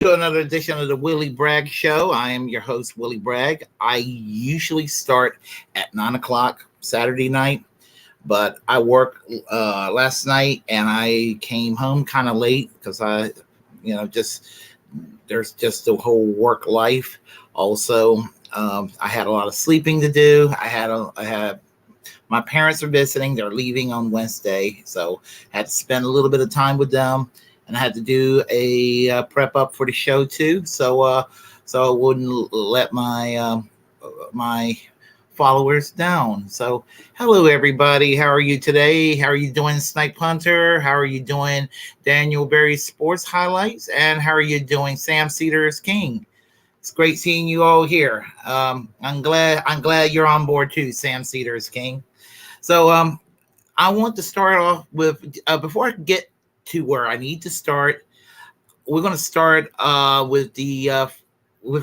To another edition of the Willie Bragg Show. I am your host, Willie Bragg. I usually start at 9 o'clock Saturday night, but I worked last night and I came home kind of late because there's just the whole work life. Also, I had a lot of sleeping to do. I had my parents are visiting. They're leaving on Wednesday, so I had to spend a little bit of time with them. And I had to do a prep up for the show too, so I wouldn't let my followers down. So, hello everybody. How are you today? How are you doing, Snipe Hunter? How are you doing, Daniel Berry Sports Highlights? And how are you doing, Sam Cedars King? It's great seeing you all here. I'm glad you're on board too, Sam Cedars King. So, I want to start off with before I get to where I need to start. We're going to start with a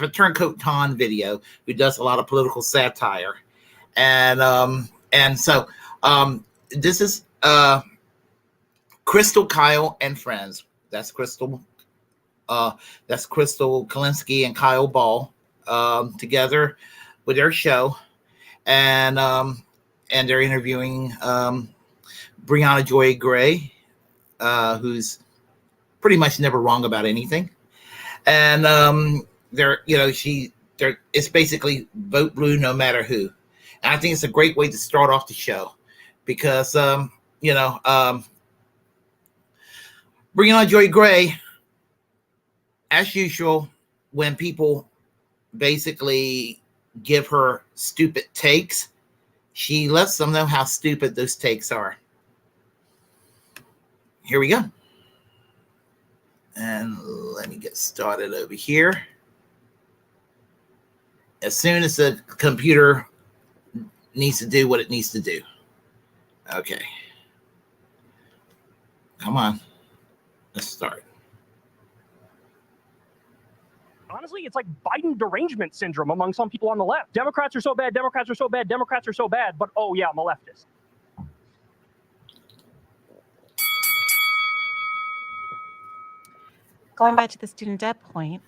Turncoat Ton video who does a lot of political satire, and so this is Crystal, Kyle, and Friends. That's Crystal Kalinsky and Kyle Ball together with their show, and they're interviewing Brianna Joy Gray, who's pretty much never wrong about anything, and it's basically vote blue no matter who, and I think it's a great way to start off the show because Brianna Joy Gray, as usual, when people basically give her stupid takes, she lets them know how stupid those takes are. Here we go. And let me get started over here. As soon as the computer needs to do what it needs to do. Okay. Come on. Let's start. Honestly, it's like Biden derangement syndrome among some people on the left. Democrats are so bad, Democrats are so bad, Democrats are so bad, but oh yeah, I'm a leftist. Going back to the student debt point,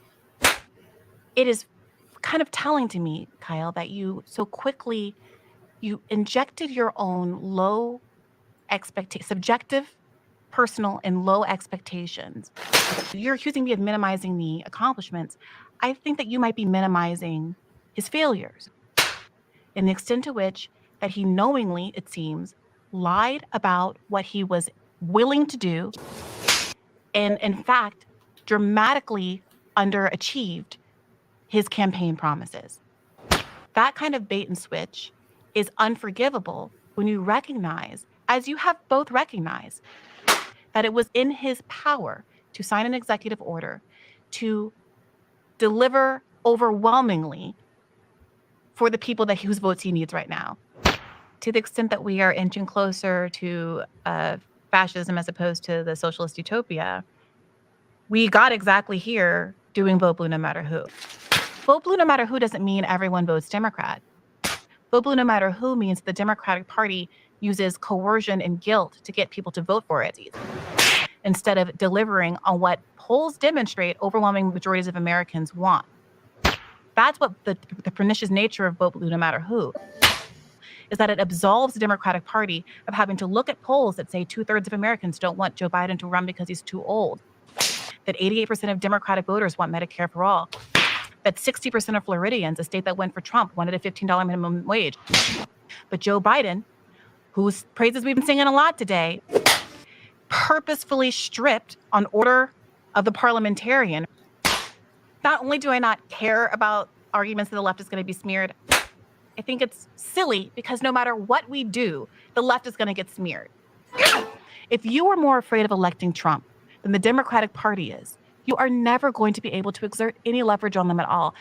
it is kind of telling to me, Kyle, that you so quickly, you injected your own low subjective, personal, and low expectations. You're accusing me of minimizing the accomplishments. I think that you might be minimizing his failures and the extent to which that he knowingly, it seems, lied about what he was willing to do, and in fact, dramatically underachieved his campaign promises. That kind of bait and switch is unforgivable when you recognize, as you have both recognized, that it was in his power to sign an executive order to deliver overwhelmingly for the people whose votes he needs right now. To the extent that we are inching closer to fascism as opposed to the socialist utopia, we got exactly here doing vote blue no matter who. Vote blue no matter who doesn't mean everyone votes Democrat. Vote blue no matter who means the Democratic Party uses coercion and guilt to get people to vote for it, instead of delivering on what polls demonstrate overwhelming majorities of Americans want. That's what the pernicious nature of vote blue no matter who is, that it absolves the Democratic Party of having to look at polls that say 2/3 of Americans don't want Joe Biden to run because he's too old, that 88% of Democratic voters want Medicare for all, that 60% of Floridians, a state that went for Trump, wanted a $15 minimum wage. But Joe Biden, whose praises we've been singing a lot today, purposefully stripped on order of the parliamentarian. Not only do I not care about arguments that the left is going to be smeared, I think it's silly because no matter what we do, the left is going to get smeared. If you are more afraid of electing Trump than the Democratic Party is, you are never going to be able to exert any leverage on them at all.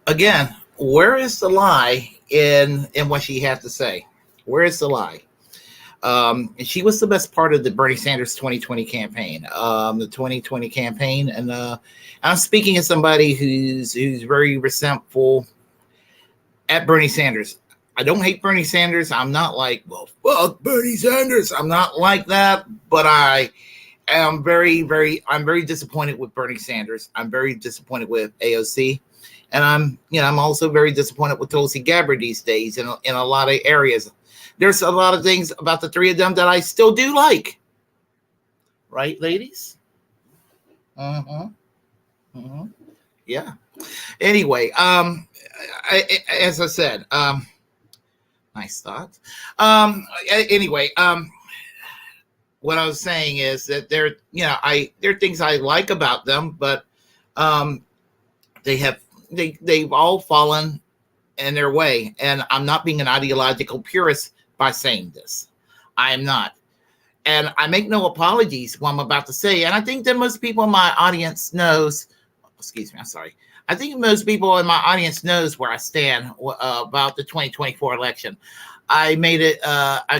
Again, where is the lie in what she had to say? Where is the lie? She was the best part of the Bernie Sanders 2020 campaign. The 2020 campaign, and I'm speaking as somebody who's very resentful at Bernie Sanders. I don't hate Bernie Sanders. I'm not like, well, fuck Bernie Sanders. I'm not like that, but I'm very disappointed with Bernie Sanders. I'm very disappointed with AOC. And I'm also very disappointed with Tulsi Gabbard these days in a lot of areas. There's a lot of things about the three of them that I still do like. Right, ladies? Yeah. Anyway, as I said, nice thoughts. Anyway, what I was saying is that there are things I like about them, but they've all fallen in their way. And I'm not being an ideological purist by saying this. I am not. And I make no apologies for what I'm about to say. And I think that most people in my audience knows, excuse me, I'm sorry. I think most people in my audience knows where I stand about the 2024 election. I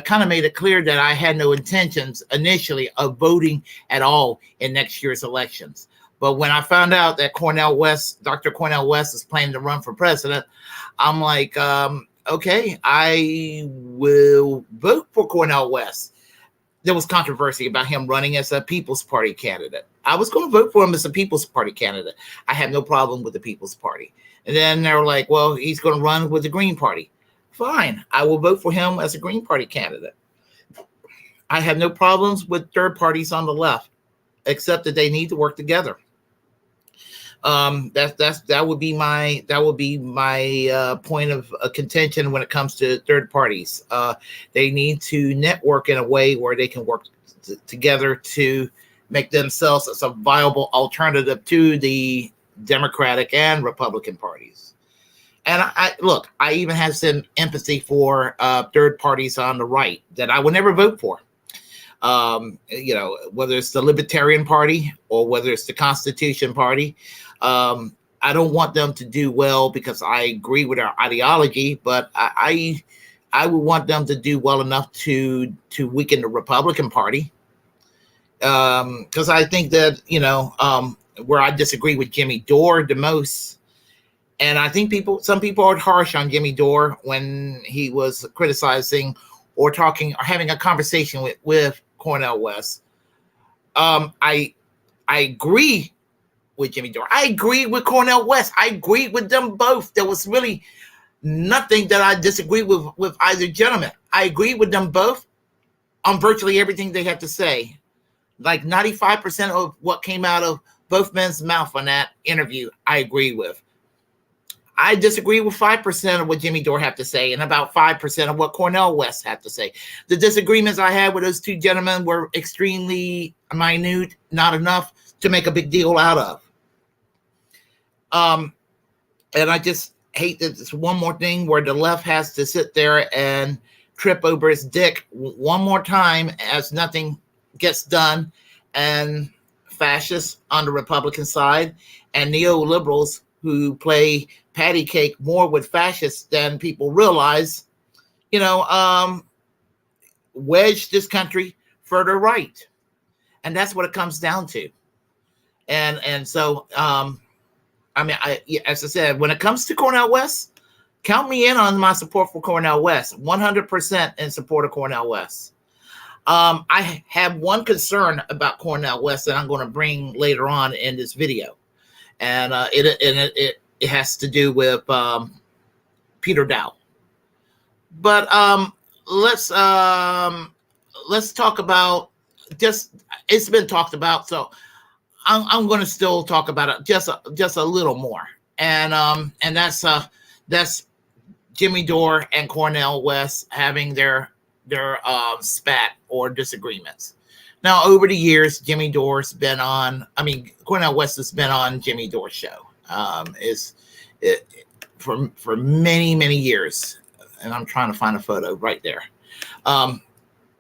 kind of made it clear that I had no intentions initially of voting at all in next year's elections. But when I found out that Dr. Cornel West is planning to run for president, I'm like, okay, I will vote for Cornel West. There was controversy about him running as a People's Party candidate. I was going to vote for him as a People's Party candidate. I had no problem with the People's Party. And then they were like, well, he's going to run with the Green Party. Fine, I will vote for him as a Green Party candidate. I have no problems with third parties on the left, except that they need to work together. That would be my point of contention when it comes to third parties. They need to network in a way where they can work together to make themselves as a viable alternative to the Democratic and Republican parties. And I even have some empathy for third parties on the right that I would never vote for. Whether it's the Libertarian Party or whether it's the Constitution Party. I don't want them to do well because I agree with their ideology, but I would want them to do well enough to weaken the Republican Party. Because I think that, where I disagree with Jimmy Dore the most, and I think some people are harsh on Jimmy Dore when he was criticizing or talking or having a conversation with Cornel West. I agree with Jimmy Dore. I agree with Cornel West. I agree with them both. There was really nothing that I disagree with either gentleman. I agree with them both on virtually everything they have to say. Like 95% of what came out of both men's mouth on that interview, I agree with. I disagree with 5% of what Jimmy Dore had to say and about 5% of what Cornel West had to say. The disagreements I had with those two gentlemen were extremely minute, not enough to make a big deal out of. And I just hate that it's one more thing where the left has to sit there and trip over its dick one more time as nothing gets done, and fascists on the Republican side and neoliberals who play patty cake more with fascists than people realize, wedge this country further right. And that's what it comes down to. And so, as I said, when it comes to Cornel West, count me in on my support for Cornel West, 100% in support of Cornel West. I have one concern about Cornel West that I'm going to bring later on in this video. And it has to do with Peter Daou. But let's talk about it's been talked about, so I'm going to still talk about it just a little more, and that's Jimmy Dore and Cornel West having their spat or disagreements. Now, over the years, Cornel West has been on Jimmy Dore's show. For many years, and I'm trying to find a photo right there.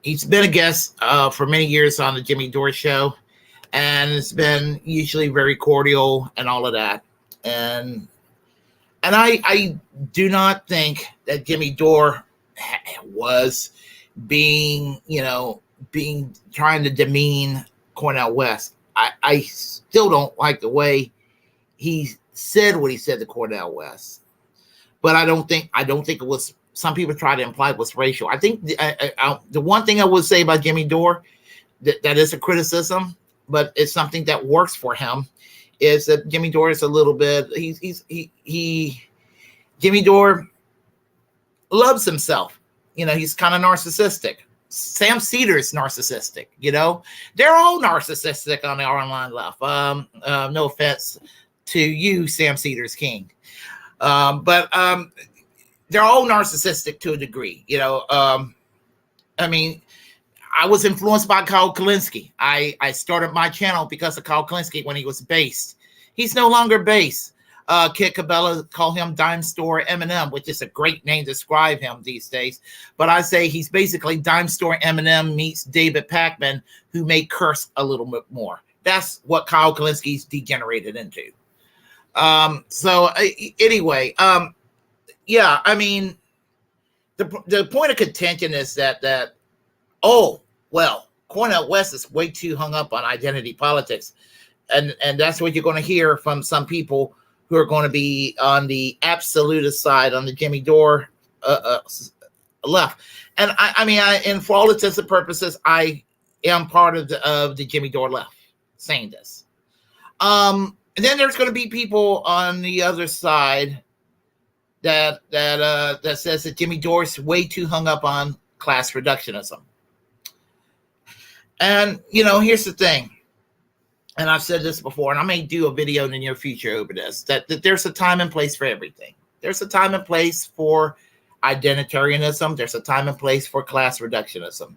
He's been a guest for many years on the Jimmy Dore show, and it's been usually very cordial and all of that. And I do not think that Jimmy Dore was trying to demean Cornel West. I still don't like the way he said what he said to Cornel West, but I don't think it was some people try to imply was racial. I think the one thing I would say about Jimmy Dore that is a criticism, but it's something that works for him, is that Jimmy Dore is a little bit. Jimmy Dore loves himself. He's kind of narcissistic. Sam Cedar is narcissistic. They're all narcissistic on the online left. No offense to you, Sam Cedar's King, but they're all narcissistic to a degree. I mean, I was influenced by Kyle Kalinske. I started my channel because of Kyle Kalinske when he was based. He's no longer based. Kit Cabela call him Dime Store Eminem, which is a great name to describe him these days. But I say he's basically Dime Store Eminem meets David Pakman, who may curse a little bit more. That's what Kyle Kalinski's degenerated into. Anyway, yeah, I mean, the point of contention is that Cornel West is way too hung up on identity politics, and that's what you're going to hear from some people who are going to be on the absolutist side, on the Jimmy Dore left. And and for all intents and purposes, I am part of the Jimmy Dore left saying this. And then there's going to be people on the other side that says that Jimmy Dore is way too hung up on class reductionism. And here's the thing. And I've said this before, and I may do a video in the near future over this, that there's a time and place for everything. There's a time and place for identitarianism. There's a time and place for class reductionism.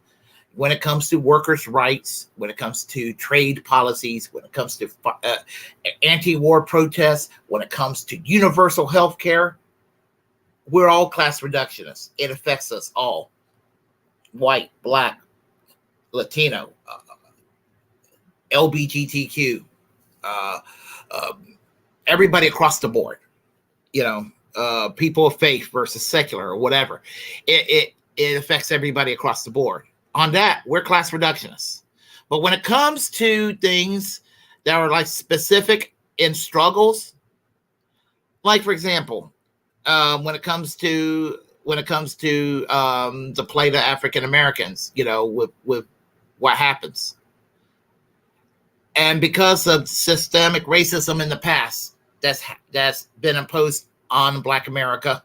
When it comes to workers' rights, when it comes to trade policies, when it comes to anti-war protests, when it comes to universal health care, we're all class reductionists. It affects us all. White, black, Latino, LGBTQ, everybody across the board, people of faith versus secular or whatever. It affects everybody across the board. On that, we're class reductionists. But when it comes to things that are like specific in struggles, like for example, when it comes to the plight of African Americans, with what happens. And because of systemic racism in the past that's been imposed on Black America,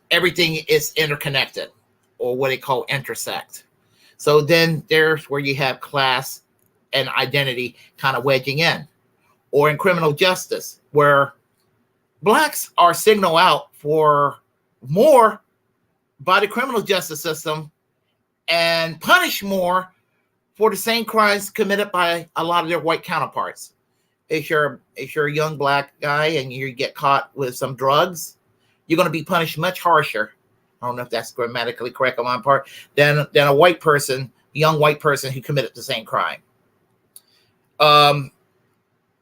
everything is interconnected, or what they call intersect. So then there's where you have class and identity kind of wedging in. Or in criminal justice, where Blacks are signaled out for more by the criminal justice system and punished more for the same crimes committed by a lot of their white counterparts. If you're a young Black guy and you get caught with some drugs, you're going to be punished much harsher. I don't know if that's grammatically correct on my part, than a white person, young white person who committed the same crime.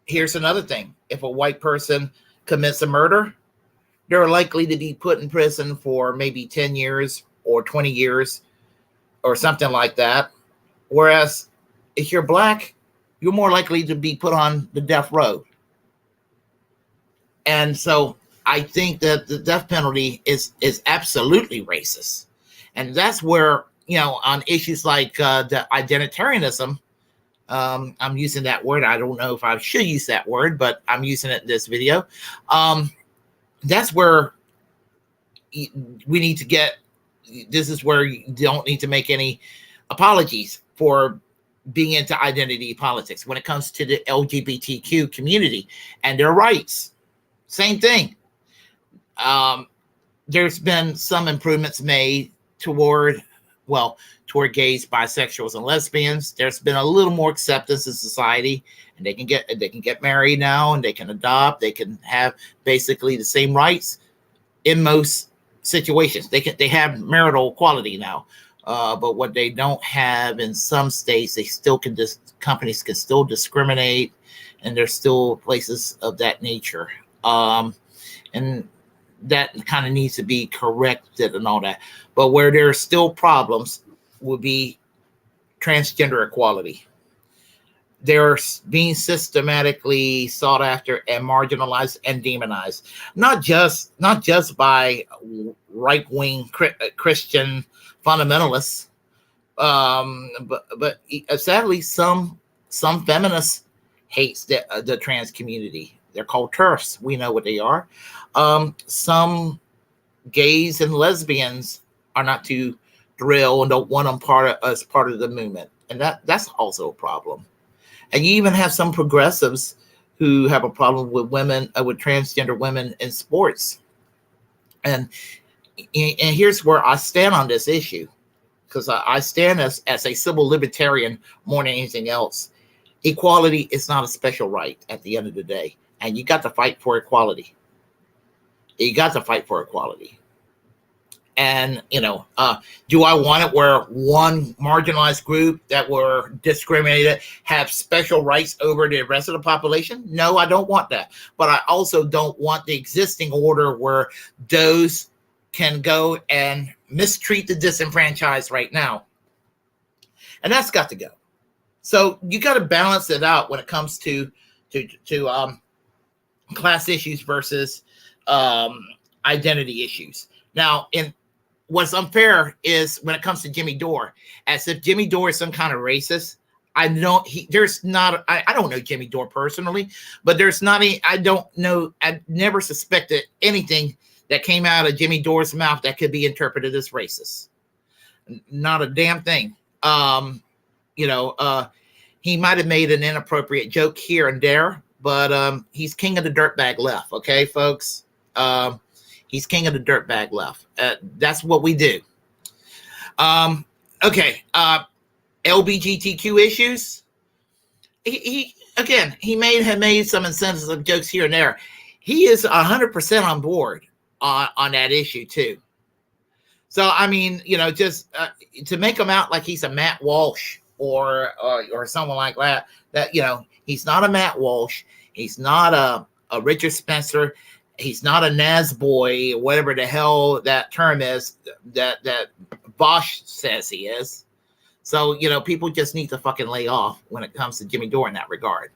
Here's another thing. If a white person commits a murder, they're likely to be put in prison for maybe 10 years or 20 years or something like that. Whereas if you're Black, you're more likely to be put on the death row. And so I think that the death penalty is absolutely racist. And that's where, on issues like the identitarianism, I'm using that word. I don't know if I should use that word, but I'm using it in this video. That's where we need to get. This is where you don't need to make any apologies for being into identity politics when it comes to the LGBTQ community and their rights. Same thing. There's been some improvements made toward gays, bisexuals, and lesbians. There's been a little more acceptance in society, and they can get married now, and they can adopt. They can have basically the same rights in most situations. They have marital equality now, but what they don't have in some states, they still can. Companies can still discriminate, and there's still places of that nature, and that kind of needs to be corrected and all that. But where there are still problems would be transgender equality. they're being systematically sought after and marginalized and demonized, not just by right-wing Christian fundamentalists, but sadly some feminists hate the trans community. They're called TERFs. We know what they are. Some gays and lesbians are not too thrilled and don't want them as part of the movement, and that's also a problem. And you even have some progressives who have a problem with women, with transgender women in sports. And here's where I stand on this issue, because I stand as a civil libertarian more than anything else. Equality is not a special right at the end of the day, and you got to fight for equality. You got to fight for equality. And, do I want it where one marginalized group that were discriminated have special rights over the rest of the population? No, I don't want that. But I also don't want the existing order where those can go and mistreat the disenfranchised right now. And that's got to go. So you got to balance it out when it comes to class issues versus identity issues. Now, what's unfair is when it comes to Jimmy Dore, as if Jimmy Dore is some kind of racist. I don't know Jimmy Dore personally, but I don't know. I never suspected anything that came out of Jimmy Dore's mouth that could be interpreted as racist. Not a damn thing. He might have made an inappropriate joke here and there, but he's king of the dirtbag left. Okay, folks. He's king of the dirtbag left. That's what we do. Okay. LGBTQ issues. He may have made some insensitive jokes here and there. He is 100% on board on that issue too. So I mean, just to make him out like he's a Matt Walsh or someone like that. That he's not a Matt Walsh. He's not a Richard Spencer. He's not a Naz boy, whatever the hell that term is that Bosch says he is. So, people just need to fucking lay off when it comes to Jimmy Dore in that regard.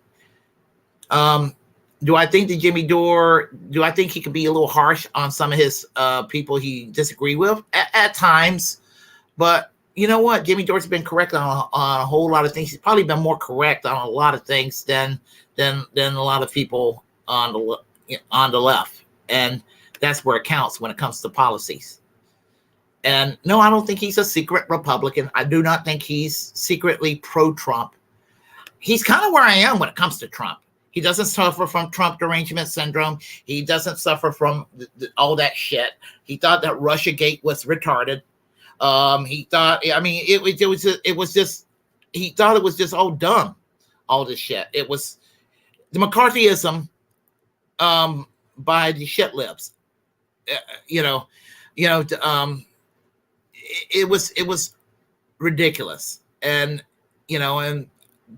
Do I think he can be a little harsh on some of his people he disagree with at times? But you know what? Jimmy Dore's been correct on a whole lot of things. He's probably been more correct on a lot of things than a lot of people on the left, and that's where it counts when it comes to policies. And no, I don't think he's a secret Republican. I do not think he's secretly pro-Trump. He's kind of where I am when it comes to Trump. He doesn't suffer from Trump derangement syndrome. He doesn't suffer from all that shit. He thought that Russiagate was retarded. He thought, it was just, he thought it was just all dumb, all this shit. It was the McCarthyism by the shit libs. It was ridiculous. And and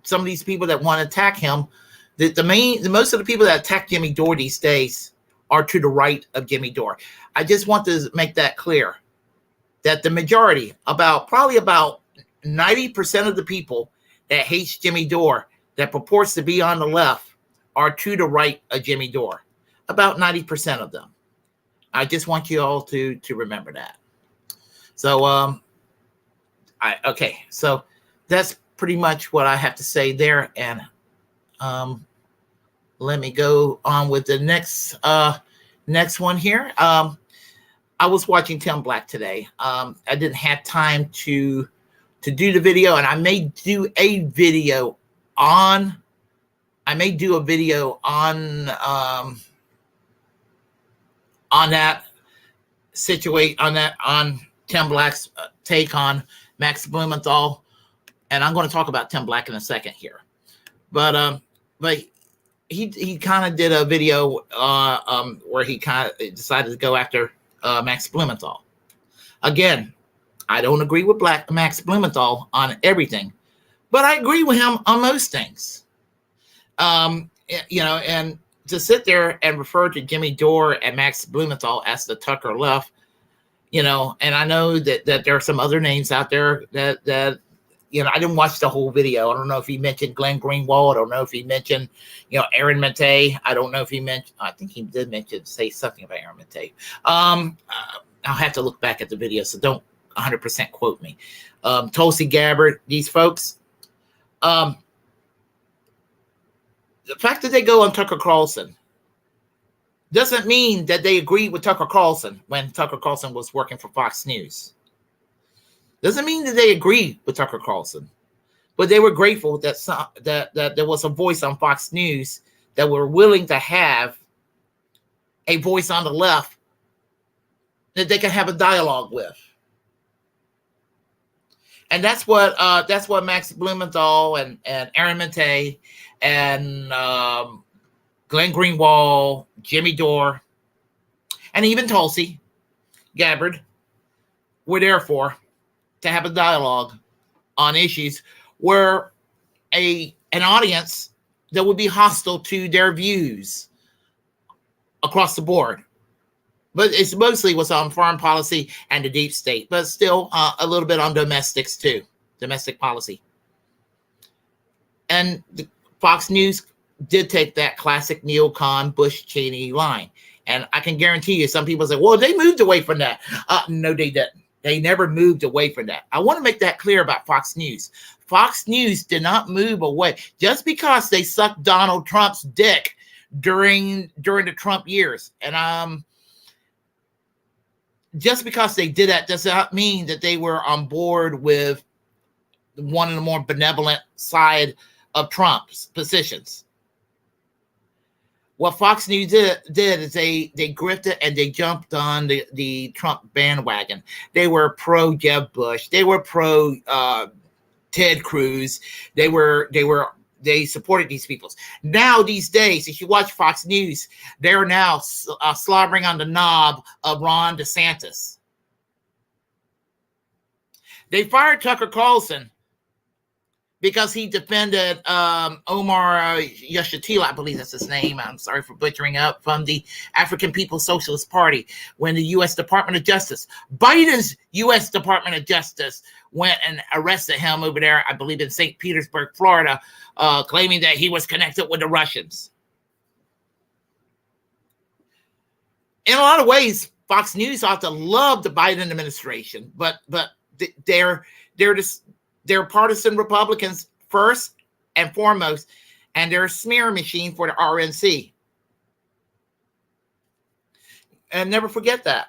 some of these people that want to attack him, most of the people that attack Jimmy Dore these days are to the right of Jimmy Dore. I just want to make that clear, that the majority, probably about 90% of the people that hates Jimmy Dore, that purports to be on the left, are to the right of Jimmy Dore. About 90% of them. I just want you all to remember that. So, so that's pretty much what I have to say there. And let me go on with the next one here. I was watching Tim Black today. I didn't have time to do the video, and I may do a video on that situation, on Tim Black's take on Max Blumenthal, and I'm going to talk about Tim Black in a second here. But he kind of did a video where he kind of decided to go after Max Blumenthal. Again, I don't agree with Max Blumenthal on everything, but I agree with him on most things. And to sit there and refer to Jimmy Dore and Max Blumenthal as the Tucker left, and I know that there are some other names out there that I didn't watch the whole video. I don't know if he mentioned Glenn Greenwald. I don't know if he mentioned, Aaron Maté. I don't know if he mentioned, I think he did say something about Aaron Maté. I'll have to look back at the video, so don't 100% quote me. Tulsi Gabbard, these folks. The fact that they go on Tucker Carlson doesn't mean that they agreed with Tucker Carlson when Tucker Carlson was working for Fox News. Doesn't mean that they agreed with Tucker Carlson, but they were grateful that there was a voice on Fox News that were willing to have a voice on the left that they can have a dialogue with. And that's what Max Blumenthal and Aaron Maté and Glenn Greenwald, Jimmy Dore, and even Tulsi Gabbard were there for, to have a dialogue on issues where an audience that would be hostile to their views across the board. But it's mostly was on foreign policy and the deep state, but still a little bit on domestics too, domestic policy. And Fox News did take that classic neocon Bush-Cheney line. And I can guarantee you, some people say, well, they moved away from that. No, they didn't. They never moved away from that. I want to make that clear about Fox News. Fox News did not move away. Just because they sucked Donald Trump's dick during the Trump years. And just because they did that does not mean that they were on board with one of the more benevolent side of Trump's positions. What Fox News did is they grifted and they jumped on the Trump bandwagon. They were pro Jeb Bush. They were pro Ted Cruz. They supported these people. Now these days, if you watch Fox News, they're now slobbering on the knob of Ron DeSantis. They fired Tucker Carlson because he defended Omar Yeshitila, I believe that's his name. I'm sorry for butchering up, from the African People's Socialist Party, when the U.S. Department of Justice, Biden's U.S. Department of Justice, went and arrested him over there, I believe in St. Petersburg, Florida, claiming that he was connected with the Russians. In a lot of ways, Fox News ought to love the Biden administration, but they're partisan Republicans first and foremost, and they're a smear machine for the RNC. And never forget that.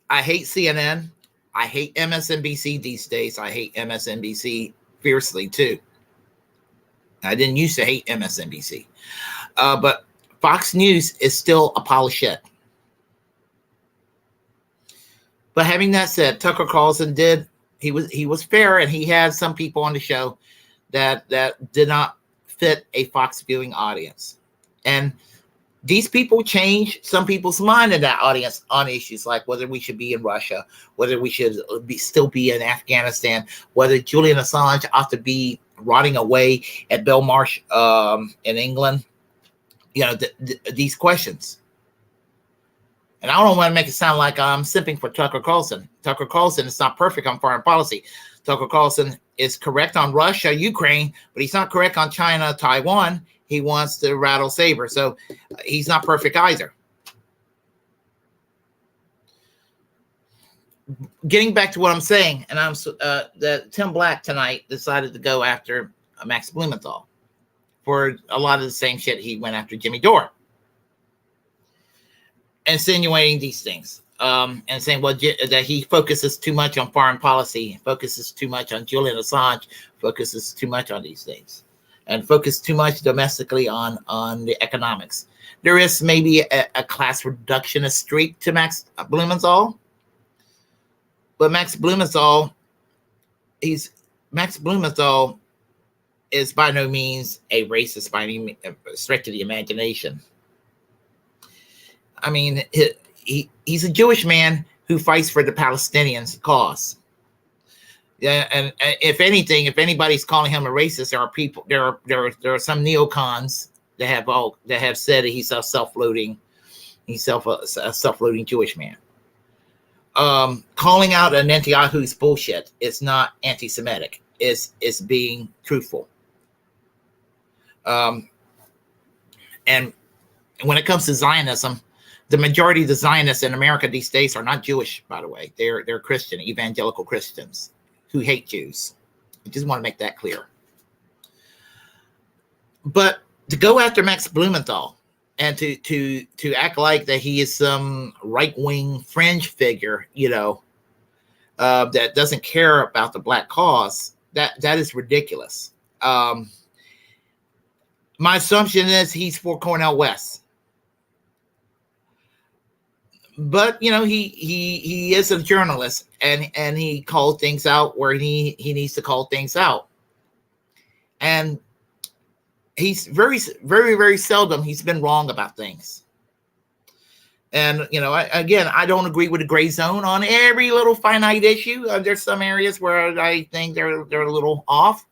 I hate CNN. I hate MSNBC these days. I hate MSNBC fiercely too. I didn't used to hate MSNBC. But Fox News is still a pile of shit. But having that said, Tucker Carlson he was fair, and he had some people on the show that did not fit a Fox viewing audience. And these people change some people's mind in that audience on issues like whether we should be in Russia, whether we should still be in Afghanistan, whether Julian Assange ought to be rotting away at Belmarsh in England. These questions. And I don't want to make it sound like I'm simping for Tucker Carlson. Tucker Carlson is not perfect on foreign policy. Tucker Carlson is correct on Russia, Ukraine, but he's not correct on China, Taiwan. He wants to rattle saber. So he's not perfect either. Getting back to what I'm saying, and that Tim Black tonight decided to go after Max Blumenthal for a lot of the same shit he went after Jimmy Dore. Insinuating these things and saying, well, that he focuses too much on foreign policy, focuses too much on Julian Assange, focuses too much on these things, and focus too much domestically on the economics. There is maybe a class reductionist streak to Max Blumenthal, but Max Blumenthal is by no means a racist by any stretch of the imagination. I mean, he's a Jewish man who fights for the Palestinians' cause. Yeah, and if anything, if anybody's calling him a racist, there are some neocons that have said that he's a self-loathing Jewish man. calling out an Netanyahu's bullshit is not anti-Semitic. It's being truthful. And when it comes to Zionism, the majority of the Zionists in America these days are not Jewish, by the way. They're Christian, evangelical Christians who hate Jews. I just want to make that clear. But to go after Max Blumenthal and to act like that he is some right-wing fringe figure, that doesn't care about the black cause, that is ridiculous. My assumption is he's for Cornel West. But he is a journalist, and he called things out where he needs to call things out. And he's very, very, very seldom he's been wrong about things. And I don't agree with the gray zone on every little finite issue. There's some areas where I think they're a little off,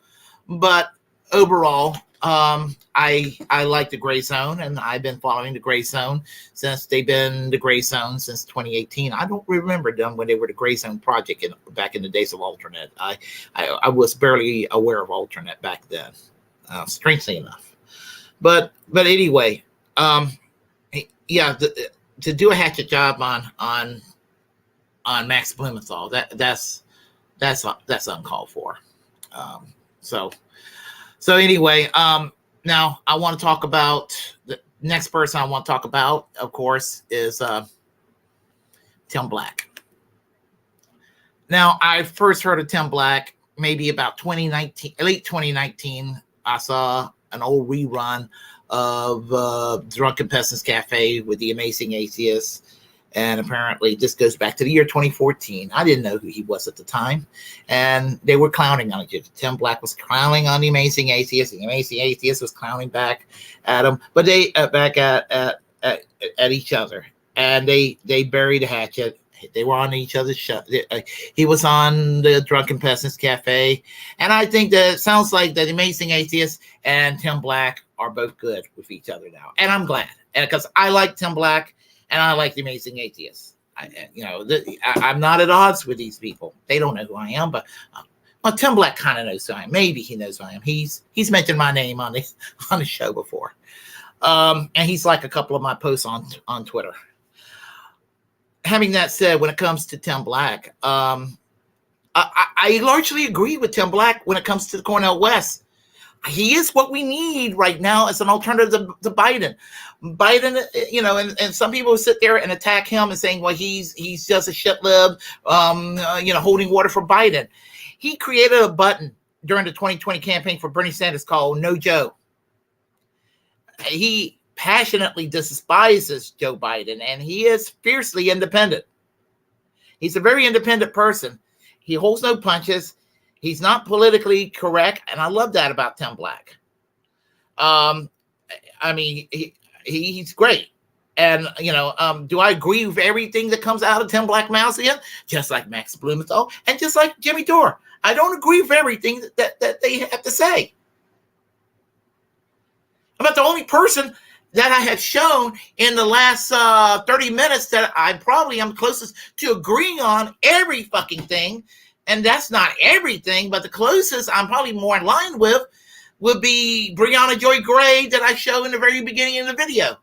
but overall, I like the gray zone, and I've been following the gray zone since they've been the gray zone since 2018. I don't remember them when they were the gray zone project back in the days of Alternate. I was barely aware of Alternate back then, strangely enough. But anyway, yeah, to do a hatchet job on Max Blumenthal, that's uncalled for. So anyway, now I want to talk about the next person I want to talk about, of course, is Tim Black. Now, I first heard of Tim Black maybe about 2019, late 2019. I saw an old rerun of Drunken Peasants Cafe with the Amazing Atheist. And apparently this goes back to the year 2014. I didn't know who he was at the time. And they were clowning on each other. Tim Black was clowning on the Amazing Atheist. The Amazing Atheist was clowning back at him. But they back at each other. And they buried the hatchet. They were on each other's show. He was on the Drunken Peasants Cafe. And I think that it sounds like the Amazing Atheist and Tim Black are both good with each other now. And I'm glad. Because I like Tim Black. And I like the Amazing Atheists. I'm not at odds with these people. They don't know who I am, but Tim Black kind of knows who I am. Maybe he knows who I am. He's mentioned my name on the show before, and he's like a couple of my posts on Twitter. Having that said, when it comes to Tim Black, I largely agree with Tim Black when it comes to Cornel West. He is what we need right now as an alternative to Biden. Biden, and some people sit there and attack him and saying, well, he's just a shit lib, holding water for Biden. He created a button during the 2020 campaign for Bernie Sanders called No Joe. He passionately despises Joe Biden, and he is fiercely independent. He's a very independent person. He holds no punches. He's not politically correct, and I love that about Tim Black. He's great. And, do I agree with everything that comes out of Tim Black mouth again? Just like Max Blumenthal and just like Jimmy Dore. I don't agree with everything that they have to say. But the only person that I have shown in the last 30 minutes that I probably am closest to agreeing on every fucking thing, and that's not everything, but the closest I'm probably more in line with would be Brianna Joy Gray that I showed in the very beginning of the video.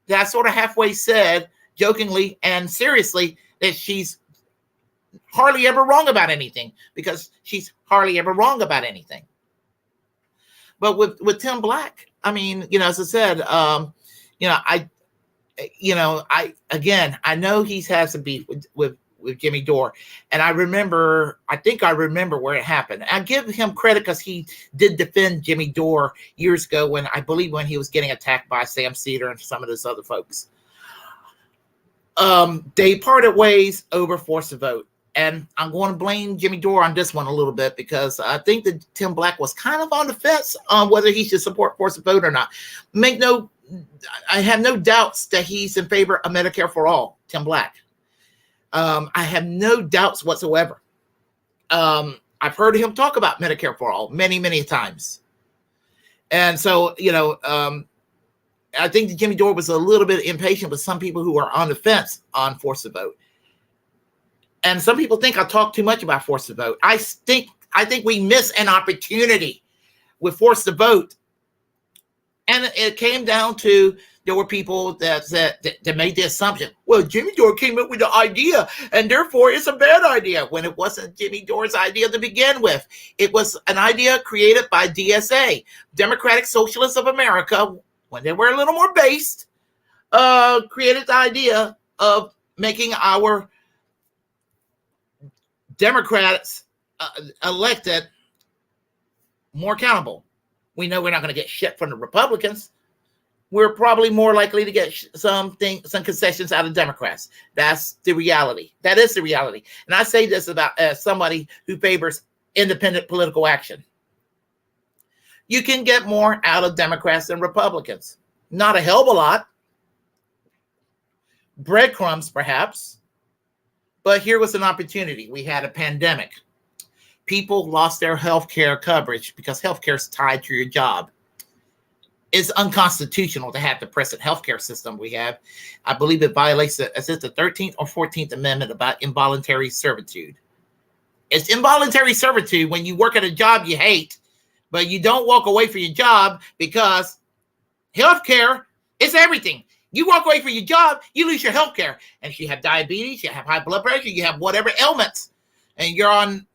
That I sort of halfway said, jokingly and seriously, that she's hardly ever wrong about anything, because she's hardly ever wrong about anything. But with Tim Black, as I said, I know he's had some beef with Jimmy Dore. And I think I remember where it happened. I give him credit because he did defend Jimmy Dore years ago when he was getting attacked by Sam Cedar and some of those other folks. They parted ways over force of vote. And I'm going to blame Jimmy Dore on this one a little bit, because I think that Tim Black was kind of on the fence on whether he should support force of vote or not. I have no doubts that he's in favor of Medicare for all, Tim Black. I have no doubts whatsoever. I've heard him talk about Medicare for all many, many times. And so, I think that Jimmy Dore was a little bit impatient with some people who are on the fence on force of vote. And some people think I talk too much about force to vote. I think we miss an opportunity with force to vote. And it came down to, there were people that made the assumption, well, Jimmy Dore came up with the idea, and therefore it's a bad idea, when it wasn't Jimmy Dore's idea to begin with. It was an idea created by DSA, Democratic Socialists of America, when they were a little more based, created the idea of making our Democrats elected more accountable. We know we're not going to get shit from the Republicans. We're probably more likely to get some concessions out of Democrats. That's the reality. That is the reality. And I say this about as somebody who favors independent political action. You can get more out of Democrats than Republicans. Not a hell of a lot. Breadcrumbs, perhaps. But here was an opportunity. We had a pandemic. People lost their health care coverage because health care is tied to your job. It's unconstitutional to have the present healthcare system we have. I believe it violates the 13th or 14th Amendment about involuntary servitude. It's involuntary servitude when you work at a job you hate, but you don't walk away from your job, because healthcare is everything. You walk away from your job, you lose your healthcare. And if you have diabetes, you have high blood pressure, you have whatever ailments, and you're on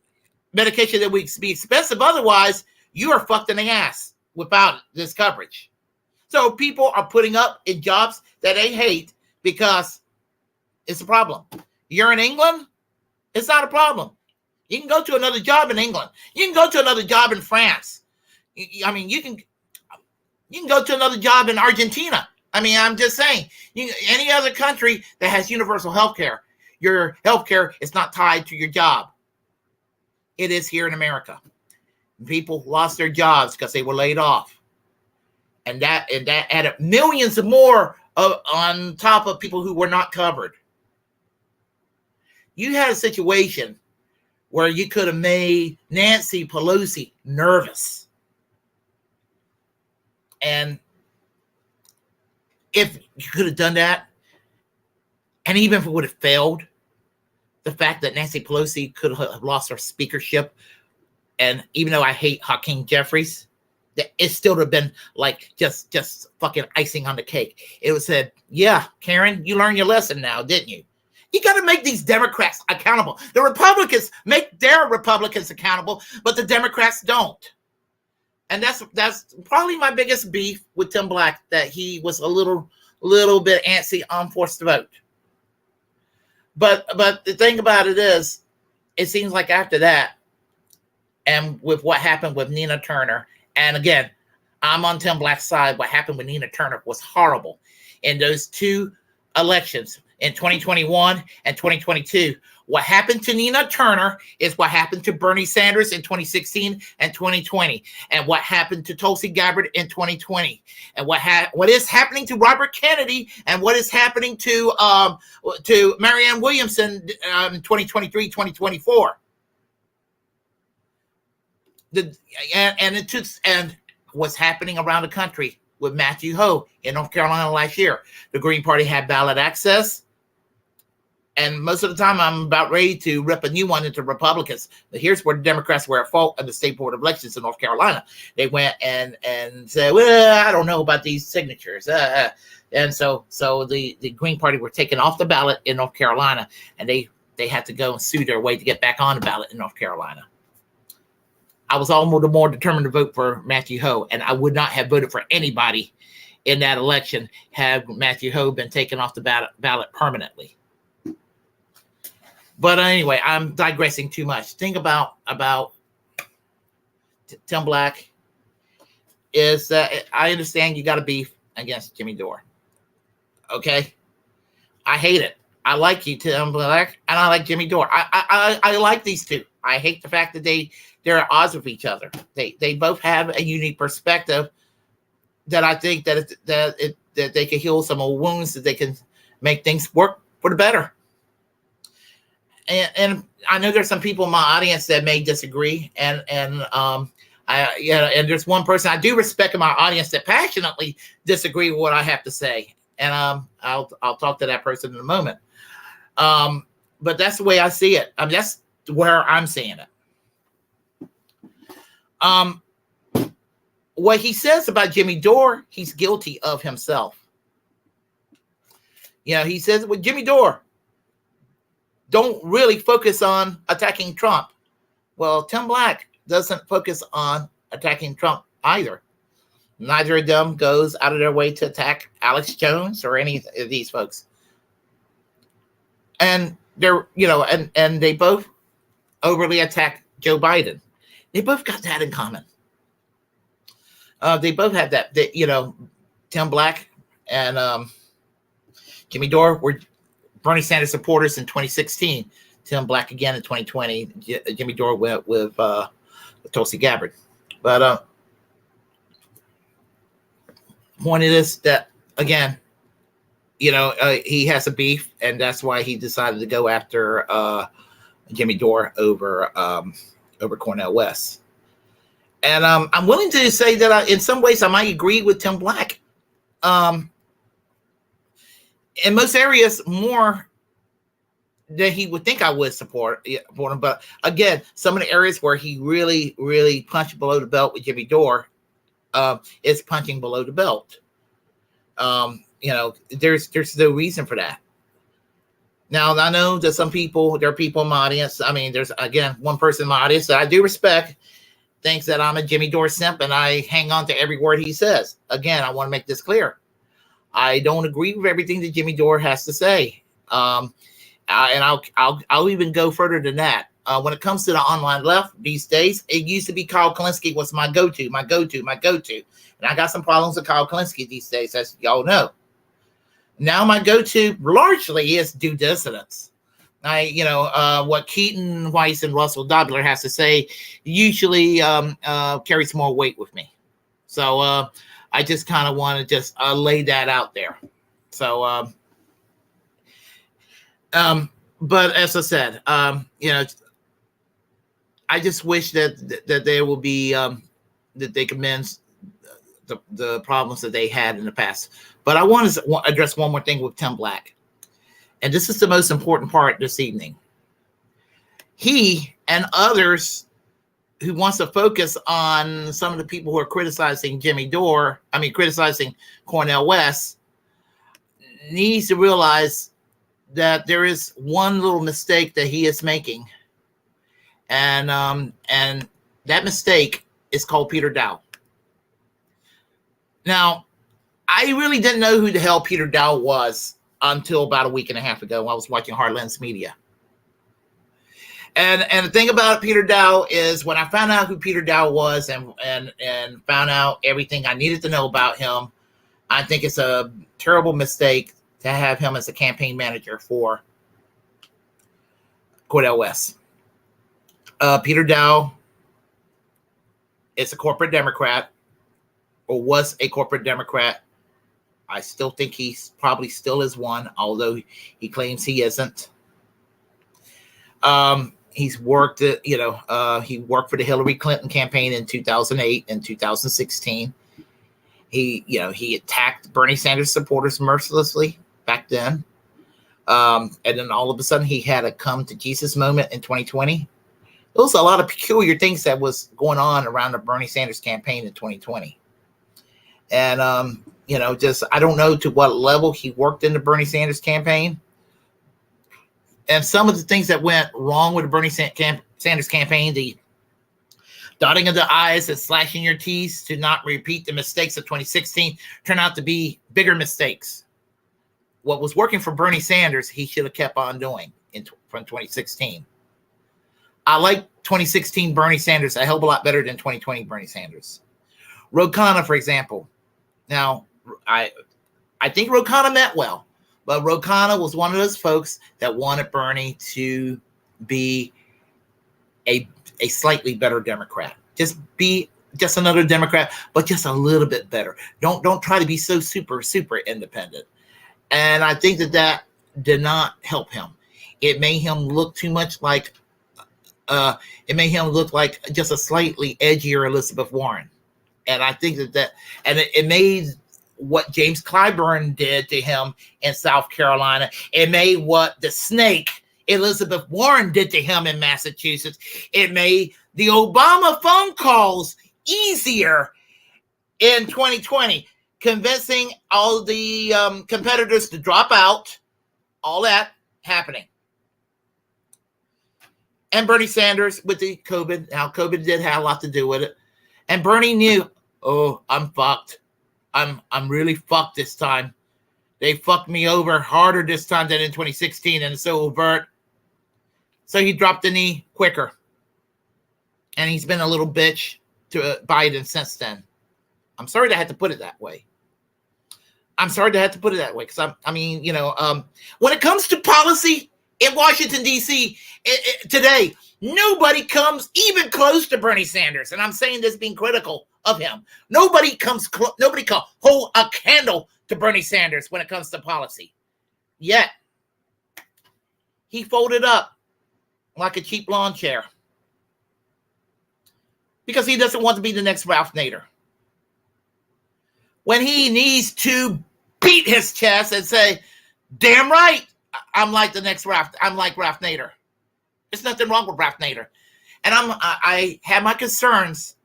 medication that would be expensive otherwise, you are fucked in the ass without this coverage. So people are putting up in jobs that they hate because it's a problem. You're in England, it's not a problem. You can go to another job in England. You can go to another job in France. I mean, you can go to another job in Argentina. I mean, I'm just saying, any other country that has universal health care, your health care is not tied to your job. It is here in America. People lost their jobs because they were laid off. And that added millions more on top of people who were not covered. You had a situation where you could have made Nancy Pelosi nervous. And if you could have done that, and even if it would have failed, the fact that Nancy Pelosi could have lost her speakership, and even though I hate Hakeem Jeffries, it still would have been like just fucking icing on the cake. It was said, yeah, Karen, you learned your lesson now, didn't you? You got to make these Democrats accountable. The Republicans make their Republicans accountable, but the Democrats don't. And that's probably my biggest beef with Tim Black, that he was a little bit antsy on forced to vote. But the thing about it is, it seems like after that, and with what happened with Nina Turner, and again, I'm on Tim Black's side. What happened with Nina Turner was horrible. In those two elections, in 2021 and 2022, what happened to Nina Turner is what happened to Bernie Sanders in 2016 and 2020, and what happened to Tulsi Gabbard in 2020, and what is happening to Robert Kennedy, and what is happening to Marianne Williamson in 2023, 2024. And what's happening around the country with Matthew Hoh in North Carolina last year. The Green Party had ballot access, and most of the time I'm about ready to rip a new one into Republicans. But here's where the Democrats were at fault at the State Board of Elections in North Carolina. They went and said, well, I don't know about these signatures. And so the Green Party were taken off the ballot in North Carolina, and they had to go and sue their way to get back on the ballot in North Carolina. I was almost more determined to vote for Matthew Hoh, and I would not have voted for anybody in that election had Matthew Hoh been taken off the ballot permanently. But anyway, I'm digressing too much. Think about Tim Black is that I understand you got a beef against Jimmy Dore. Okay? I hate it. I like you, Tim Black, and I like Jimmy Dore. I like these two. I hate the fact that they're at odds with each other. They both have a unique perspective that I think that they can heal some old wounds, that they can make things work for the better. And I know there's some people in my audience that may disagree, and there's one person I do respect in my audience that passionately disagree with what I have to say, and I'll talk to that person in a moment. but that's the way I see it. I mean, that's where I'm seeing it. What he says about Jimmy Dore, he's guilty of himself. You know, he says with Jimmy Dore, don't really focus on attacking Trump. Well, Tim Black doesn't focus on attacking Trump either. Neither of them goes out of their way to attack Alex Jones or any of these folks. And they're, you know, and they both overly attack Joe Biden. They both got that in common. They both had that, you know, Tim Black and Jimmy Dore were Bernie Sanders supporters in 2016. Tim Black again in 2020. Jimmy Dore went with Tulsi Gabbard. But point is that, again, you know, he has a beef, and that's why he decided to go after Jimmy Dore over Cornel West. And I'm willing to say that in some ways I might agree with Tim Black. In most areas, more than he would think I would support him. But again, some of the areas where he really, really punched below the belt with Jimmy Dore is punching below the belt. You know, there's no reason for that. Now, I know that there are people in my audience. I mean, there's, again, one person in my audience that I do respect, thinks that I'm a Jimmy Dore simp, and I hang on to every word he says. Again, I want to make this clear. I don't agree with everything that Jimmy Dore has to say. And I'll even go further than that. When it comes to the online left these days, it used to be Kyle Kalinske was my go-to. And I got some problems with Kyle Kalinske these days, as y'all know. Now my go-to largely is due dissidence. What Keaton, Weiss, and Russell Dobler has to say usually carries more weight with me. So I just kind of want to just lay that out there. So, but as I said, I just wish that there will be that they can mend the problems that they had in the past. But I want to address one more thing with Tim Black. And this is the most important part this evening. He and others who wants to focus on some of the people who are criticizing criticizing Cornel West, needs to realize that there is one little mistake that he is making. And that mistake is called Peter Daou. Now, I really didn't know who the hell Peter Daou was until about a week and a half ago when I was watching Heartlands Media. And the thing about Peter Daou is when I found out who Peter Daou was and found out everything I needed to know about him, I think it's a terrible mistake to have him as a campaign manager for Cornel West. Peter Daou is a corporate Democrat, or was a corporate Democrat. I still think he probably still is one, although he claims he isn't. He's worked he worked for the Hillary Clinton campaign in 2008 and 2016. He attacked Bernie Sanders supporters mercilessly back then. And then all of a sudden he had a come to Jesus moment in 2020. Those are a lot of peculiar things that was going on around the Bernie Sanders campaign in 2020. And, I don't know to what level he worked in the Bernie Sanders campaign. And some of the things that went wrong with the Bernie Sanders campaign, the dotting of the I's and slashing your T's to not repeat the mistakes of 2016, turned out to be bigger mistakes. What was working for Bernie Sanders, he should have kept on doing from 2016. I like 2016 Bernie Sanders a hell of a lot better than 2020 Bernie Sanders. Ro Khanna, for example. Now, I think Ro Khanna meant well, but Ro Khanna was one of those folks that wanted Bernie to be a slightly better Democrat. Just be just another Democrat, but just a little bit better. Don't try to be so super, super independent. And I think that did not help him. It made him look too much like just a slightly edgier Elizabeth Warren. And I think it made what James Clyburn did to him in South Carolina. It made what the snake Elizabeth Warren did to him in Massachusetts. It made the Obama phone calls easier in 2020, convincing all the competitors to drop out, all that happening. And Bernie Sanders with the COVID. Now, COVID did have a lot to do with it. And Bernie knew, oh, I'm fucked. I'm really fucked this time. They fucked me over harder this time than in 2016, and it's so overt. So he dropped the knee quicker. And he's been a little bitch to Biden since then. I'm sorry to have to put it that way. Because when it comes to policy in Washington, D.C. Today, nobody comes even close to Bernie Sanders. And I'm saying this being critical of him. Nobody can hold a candle to Bernie Sanders when it comes to policy. Yet, he folded up like a cheap lawn chair. Because he doesn't want to be the next Ralph Nader. When he needs to beat his chest and say, damn right, I'm like the next Ralph. I'm like Ralph Nader. There's nothing wrong with Ralph Nader. And I have my concerns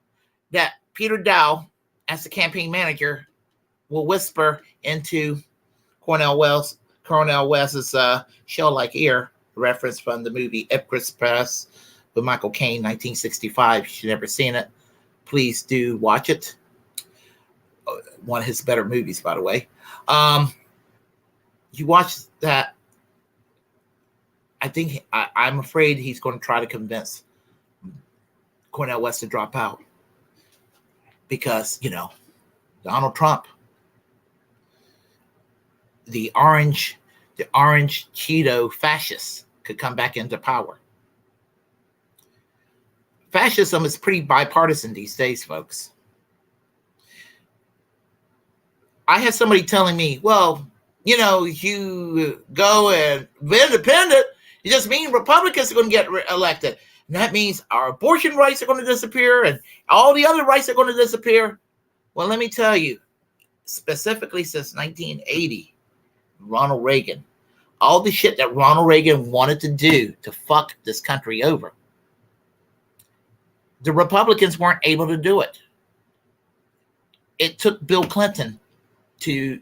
that Peter Daou, as the campaign manager, will whisper into Cornel West's shell-like ear, reference from the movie Ipcris Press with Michael Caine, 1965. If you've never seen it, please do watch it. One of his better movies, by the way. You watch that. I'm afraid he's going to try to convince Cornel West to drop out because, Donald Trump, the orange Cheeto fascists could come back into power. Fascism is pretty bipartisan these days, folks. I had somebody telling me, well, you go and be independent, it just means Republicans are going to get elected. And that means our abortion rights are going to disappear and all the other rights are going to disappear. Well, let me tell you, specifically since 1980, Ronald Reagan, all the shit that Ronald Reagan wanted to do to fuck this country over, the Republicans weren't able to do it. It took Bill Clinton to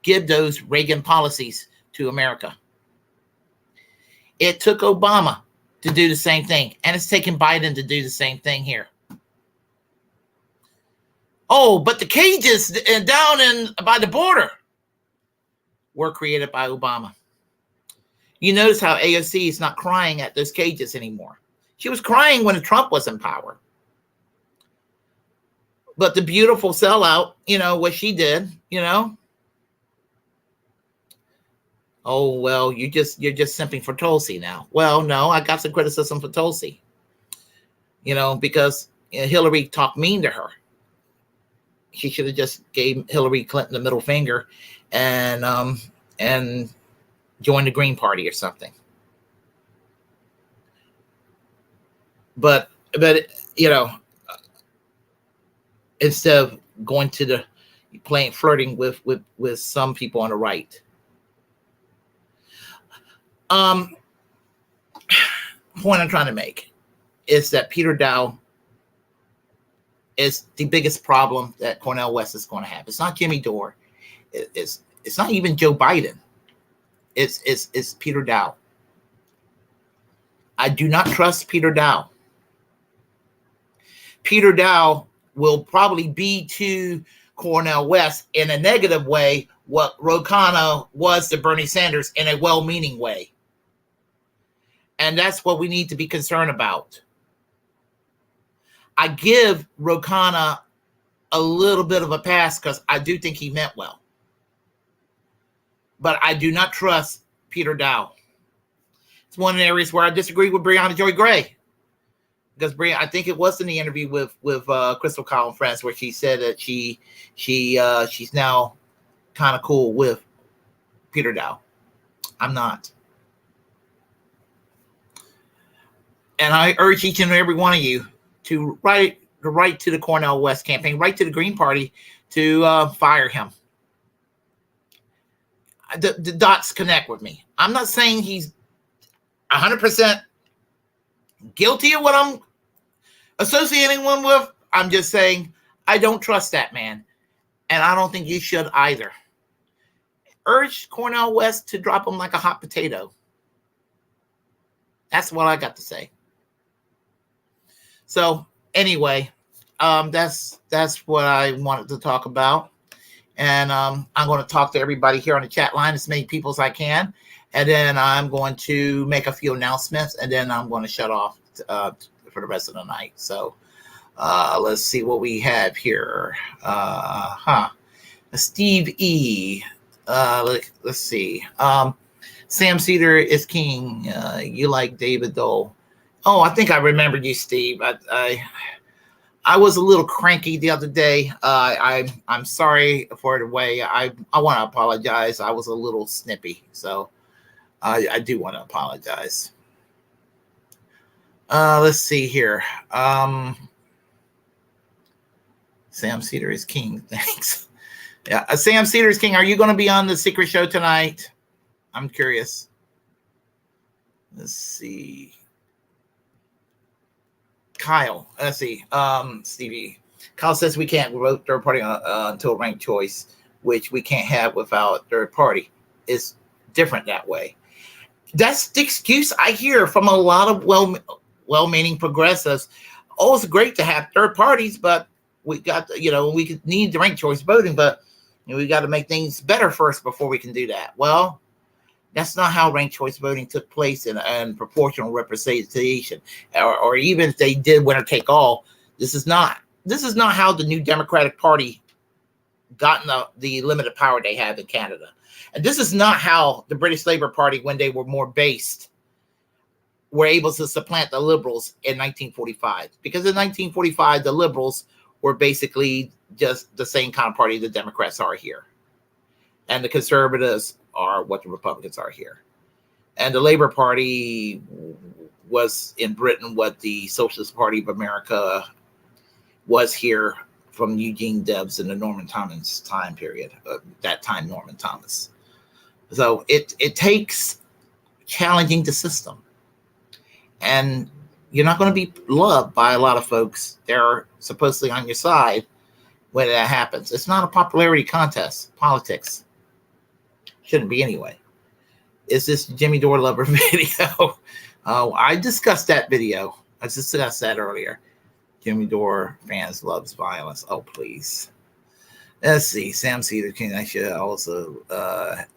give those Reagan policies to America. It took Obama to do the same thing, and it's taken Biden to do the same thing here. Oh, but the cages down by the border were created by Obama. You notice how AOC is not crying at those cages anymore. She was crying when Trump was in power. But the beautiful sellout, what she did, Oh, well, you're just simping for Tulsi now. Well, no, I got some criticism for Tulsi. Because Hillary talked mean to her. She should have just gave Hillary Clinton the middle finger and joined the Green Party or something. But instead of going to the flirting with some people on the right. Point I'm trying to make is that Peter Daou is the biggest problem that Cornel West is going to have. It's not Jimmy Dore. It's not even Joe Biden. It's Peter Daou. I do not trust Peter Daou. Peter Daou will probably be to Cornel West in a negative way what Ro Khanna was to Bernie Sanders in a well-meaning way. And that's what we need to be concerned about. I give Ro Khanna a little bit of a pass because I do think he meant well. But I do not trust Peter Daou. It's one of the areas where I disagree with Breonna Joy Gray. Because I think it was in the interview with Crystal Kyle and Friends where she said that she's now kind of cool with Peter Daou. I'm not. And I urge each and every one of you to write to the Cornel West campaign, write to the Green Party to fire him. The dots connect with me. I'm not saying he's 100% guilty of what I'm associating one with. I'm just saying I don't trust that man, and I don't think you should either. Urge Cornel West to drop him like a hot potato. That's what I got to say. So anyway, that's what I wanted to talk about. And I'm going to talk to everybody here on the chat line, as many people as I can. And then I'm going to make a few announcements, and then I'm going to shut off for the rest of the night. So let's see what we have here. Steve E. Let's see. Sam Cedar is king. You like David Dole. Oh, I think I remembered you, Steve. I was a little cranky the other day. I'm sorry for the way I want to apologize. I was a little snippy, so I do want to apologize. Let's see here. Sam Cedar is king. Thanks. Yeah, Sam Cedar is king. Are you going to be on the secret show tonight? I'm curious. Let's see. Kyle, let's see. Stevie. Kyle says we can't vote third party until ranked choice, which we can't have without third party. It's different that way. That's the excuse I hear from a lot of well-meaning progressives. Oh, it's great to have third parties, but we got, we could need the ranked choice voting, but we got to make things better first before we can do that. Well, that's not how ranked choice voting took place in proportional representation, or even if they did winner take all. This is not how the New Democratic Party got the limited power they have in Canada. And this is not how the British Labour Party, when they were more based, were able to supplant the Liberals in 1945. Because in 1945, the Liberals were basically just the same kind of party the Democrats are here. And the Conservatives are what the Republicans are here. And the Labour Party was in Britain what the Socialist Party of America was here from Eugene Debs and the Norman Thomas time period. That time, Norman Thomas. So it takes challenging the system. And you're not going to be loved by a lot of folks. They're supposedly on your side when that happens. It's not a popularity contest, politics. Shouldn't be anyway. Is this Jimmy Dore lover video? I discussed that video. I discussed that earlier. Jimmy Dore fans loves violence. Oh, please. Let's see. Sam Cedar King. I should also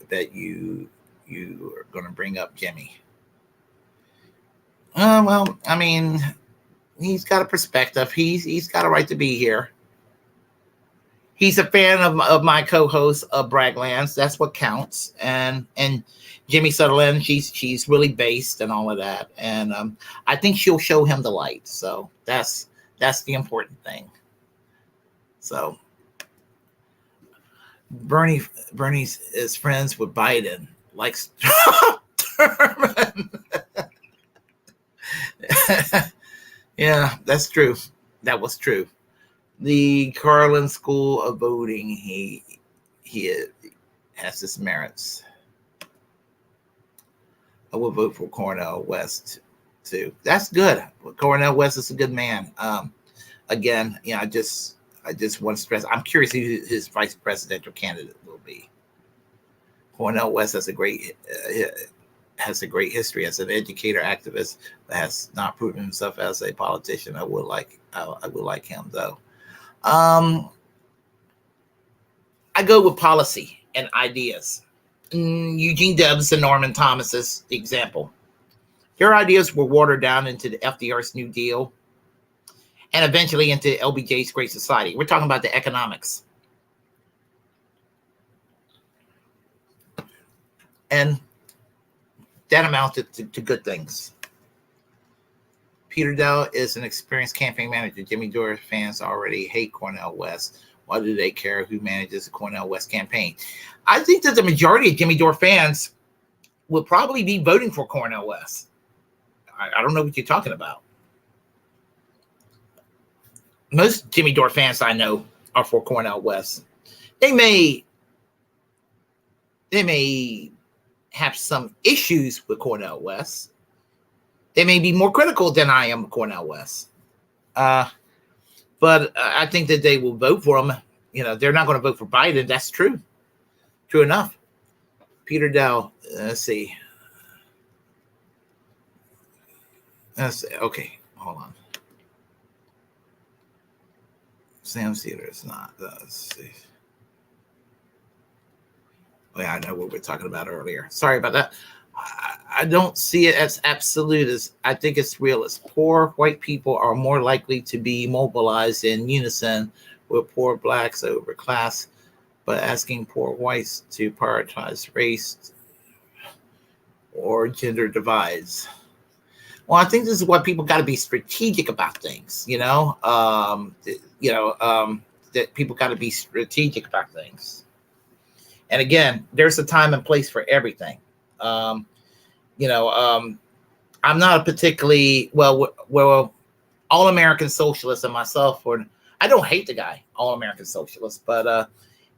bet you are going to bring up Jimmy. Well, I mean, he's got a perspective. He's got a right to be here. He's a fan of my co-host of Braglands. That's what counts. And Jimmy Sutherland, she's really based and all of that. And I think she'll show him the light. So that's the important thing. So Bernie is friends with Biden, likes Thurman. Yeah, that's true. That was true. The Carlin School of Voting, he has his merits. I will vote for Cornel West too. That's good. Cornel West is a good man. Again, I just want to stress. I'm curious who his vice presidential candidate will be. Cornel West has a great history as an educator, activist, but has not proven himself as a politician. I would like him though. I go with policy and ideas. Eugene Debs and Norman Thomas is the example. Their ideas were watered down into the FDR's New Deal and eventually into LBJ's Great Society. We're talking about the economics. And that amounted to good things. Peter Daou is an experienced campaign manager. Jimmy Dore fans already hate Cornel West. Why do they care who manages the Cornel West campaign? I think that the majority of Jimmy Dore fans will probably be voting for Cornel West. I don't know what you're talking about. Most Jimmy Dore fans I know are for Cornel West. They may have some issues with Cornel West, They may be more critical than I am of Cornel West. But I think that they will vote for him. You know, they're not going to vote for Biden. That's true. True enough. Peter Daou. Let's see. Okay, hold on. Sam Cedar is not. Let's see. Oh, yeah, I know what we were talking about earlier. Sorry about that. I don't see it as absolute as I think it's realist. Poor white people are more likely to be mobilized in unison with poor blacks over class, but asking poor whites to prioritize race or gender divides. Well, I think this is why people got to be strategic about things, that people got to be strategic about things. And again, there's a time and place for everything. I'm not a particularly well all-American socialist and myself, or I don't hate the guy, all-American socialist, but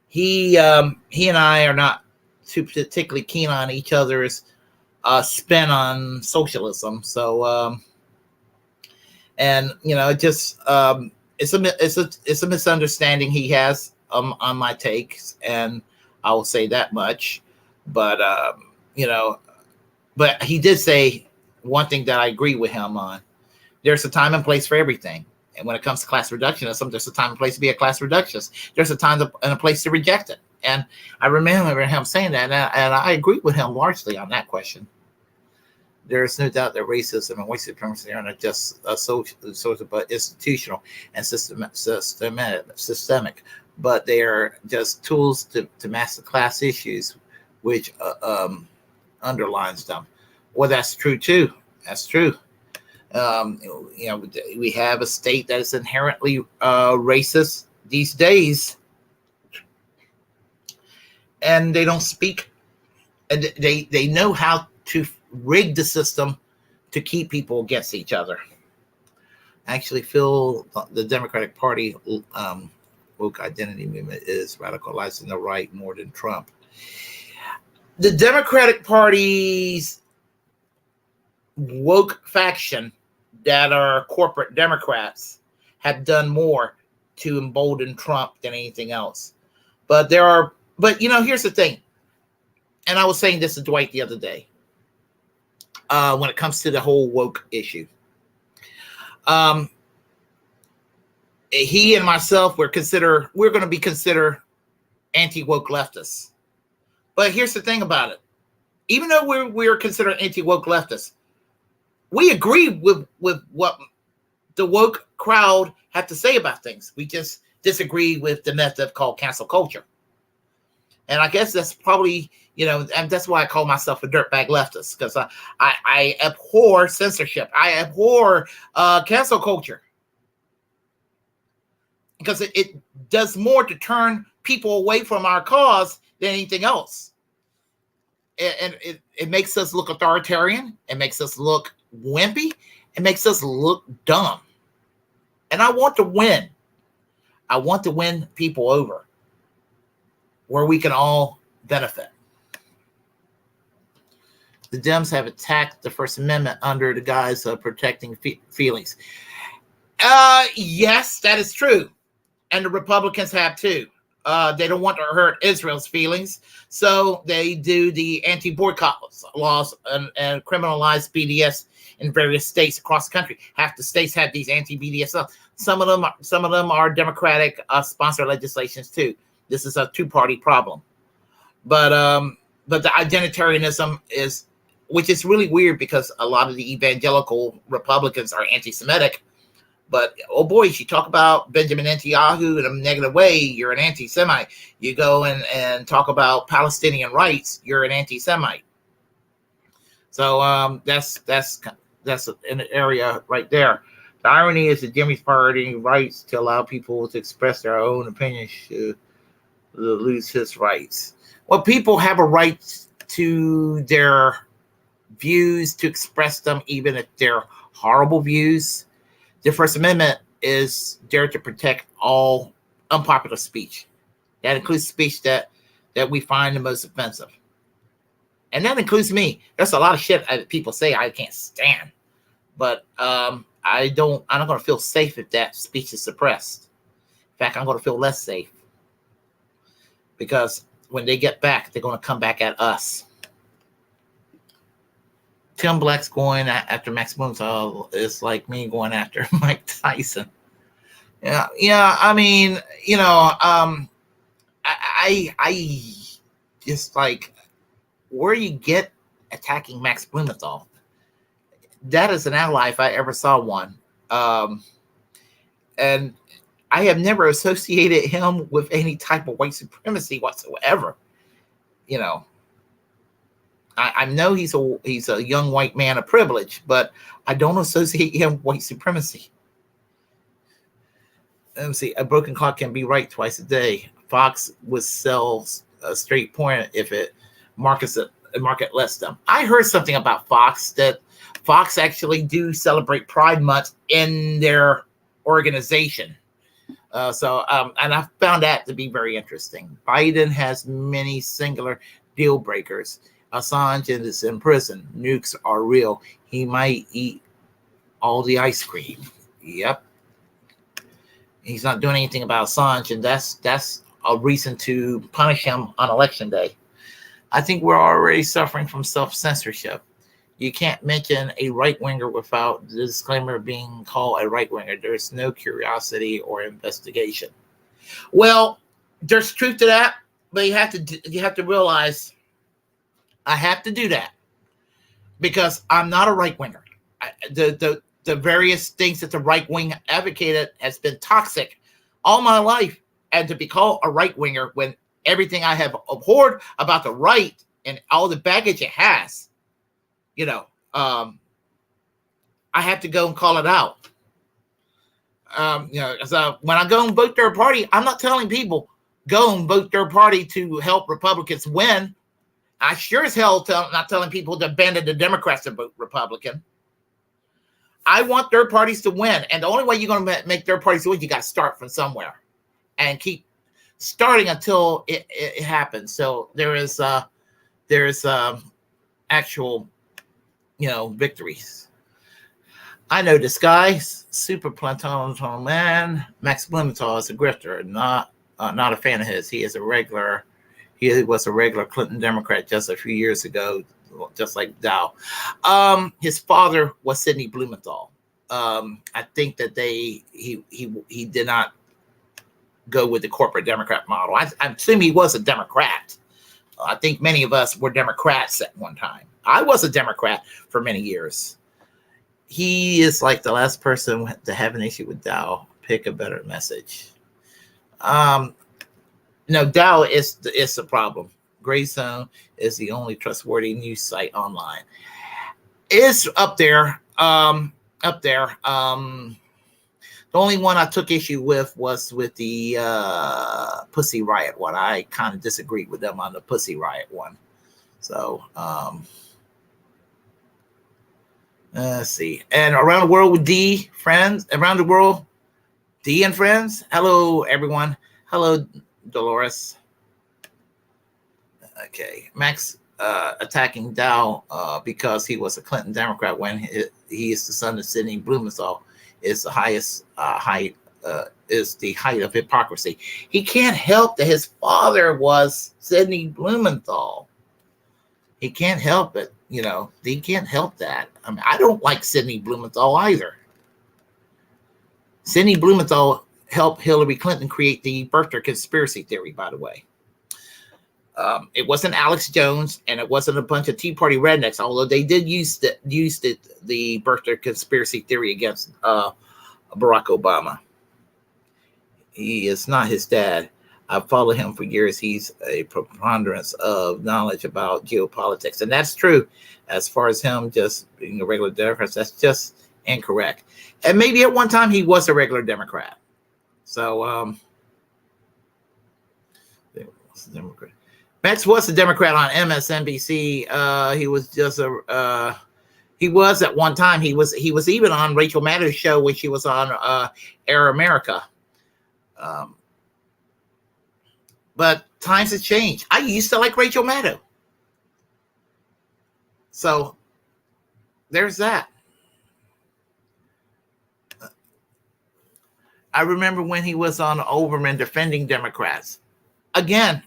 he and I are not too particularly keen on each other's spin on socialism. So it just it's a misunderstanding he has on my takes, and I will say that much. But but he did say one thing that I agree with him on. There's a time and place for everything. And when it comes to class reductionism, there's a time and place to be a class reductionist. There's a time and a place to reject it. And I remember him saying that, and I agree with him largely on that question. There's no doubt that racism and white supremacy are not just social, but institutional and systemic. But they are just tools to master class issues, which underlines them. Well, that's true too. That's true. We have a state that is inherently racist these days, and they don't speak, and they know how to rig the system to keep people against each other. I actually feel the Democratic Party woke identity movement is radicalizing the right more than Trump. The Democratic Party's woke faction that are corporate Democrats have done more to embolden Trump than anything else. But here's the thing. And I was saying this to Dwight the other day. When it comes to the whole woke issue. He and myself, we're going to be considered anti-woke leftists. But here's the thing about it. Even though we're considered anti-woke leftists, we agree with what the woke crowd have to say about things. We just disagree with the method called cancel culture. And I guess that's probably, and that's why I call myself a dirtbag leftist, because I abhor censorship. I abhor cancel culture. Because it does more to turn people away from our cause than anything else. And it makes us look authoritarian. It makes us look wimpy. It makes us look dumb. And I want to win. I want to win people over where we can all benefit. The Dems have attacked the First Amendment under the guise of protecting feelings. Yes, that is true. And the Republicans have too. They don't want to hurt Israel's feelings, so they do the anti-boycott laws and criminalize BDS in various states across the country. Half the states have these anti-BDS laws. Some of them are Democratic sponsored legislations too. This is a two-party problem. But the identitarianism is, which is really weird because a lot of the evangelical Republicans are anti-Semitic. But, oh boy, you talk about Benjamin Netanyahu in a negative way, you're an anti-Semite. You go and talk about Palestinian rights, you're an anti-Semite. So that's an area right there. The irony is that Jimmy's party rights to allow people to express their own opinions should lose his rights. Well, people have a right to their views, to express them, even if they're horrible views. The First Amendment is there to protect all unpopular speech. That includes speech that we find the most offensive. And that includes me. There's a lot of shit that people say I can't stand. But I'm not going to feel safe if that speech is suppressed. In fact, I'm going to feel less safe because when they get back, they're going to come back at us. Tim Black's going after Max Blumenthal is like me going after Mike Tyson. Yeah. I mean, I just like where you get attacking Max Blumenthal. That is an ally if I ever saw one. And I have never associated him with any type of white supremacy whatsoever. I know he's a young white man of privilege, but I don't associate him with white supremacy. Let me see. A broken clock can be right twice a day. Fox would sell a straight point if it market lets them. I heard something about Fox that Fox actually do celebrate Pride Month in their organization. And I found that to be very interesting. Biden has many singular deal breakers. Assange is in prison. Nukes are real. He might eat all the ice cream. Yep. He's not doing anything about Assange, and that's a reason to punish him on election day. I think we're already suffering from self-censorship. You can't mention a right-winger without the disclaimer being called a right-winger. There's no curiosity or investigation. Well, there's truth to that, but you have to realize I have to do that because I'm not a right-winger. The various things that the right wing advocated has been toxic all my life, and to be called a right-winger when everything I have abhorred about the right and all the baggage it has, I have to go and call it out. So when I go and vote third party, I'm not telling people go and vote third party to help Republicans win. I sure as hell not telling people to abandon the Democrats to vote Republican. I want third parties to win, and the only way you're going to make third parties win, you got to start from somewhere, and keep starting until it happens. So there is actual, victories. I know this guy, super Platon man. Max Blumenthal is a grifter, not a fan of his. He was a regular Clinton Democrat just a few years ago, just like Daou. His father was Sidney Blumenthal. I think that he did not go with the corporate Democrat model. I assume he was a Democrat. I think many of us were Democrats at one time. I was a Democrat for many years. He is like the last person to have an issue with Daou. Pick a better message. No, Daou is the problem. Gray Zone is the only trustworthy news site online. It's up there. The only one I took issue with was with the Pussy Riot one. I kind of disagreed with them on the Pussy Riot one. So let's see. And around the world with D friends. Around the world, D and friends. Hello, everyone. Hello, Dolores. Okay, Max attacking Daou because he was a Clinton Democrat when he is the son of Sidney Blumenthal is the highest is the height of hypocrisy. He can't help that his father was Sidney Blumenthal. He can't help it, He can't help that. I mean, I don't like Sidney Blumenthal either. Sidney Blumenthal helped Hillary Clinton create the birther conspiracy theory, by the way. It wasn't Alex Jones, and it wasn't a bunch of Tea Party rednecks, although they did use the birther conspiracy theory against Barack Obama. He is not his dad. I've followed him for years. He's a preponderance of knowledge about geopolitics, and that's true. As far as him just being a regular Democrat, that's just incorrect. And maybe at one time he was a regular Democrat. So, Democrat. Max was a Democrat on MSNBC. He was just he was at one time. He was even on Rachel Maddow's show when she was on Air America. But times have changed. I used to like Rachel Maddow. So there's that. I remember when he was on Overman defending Democrats. Again,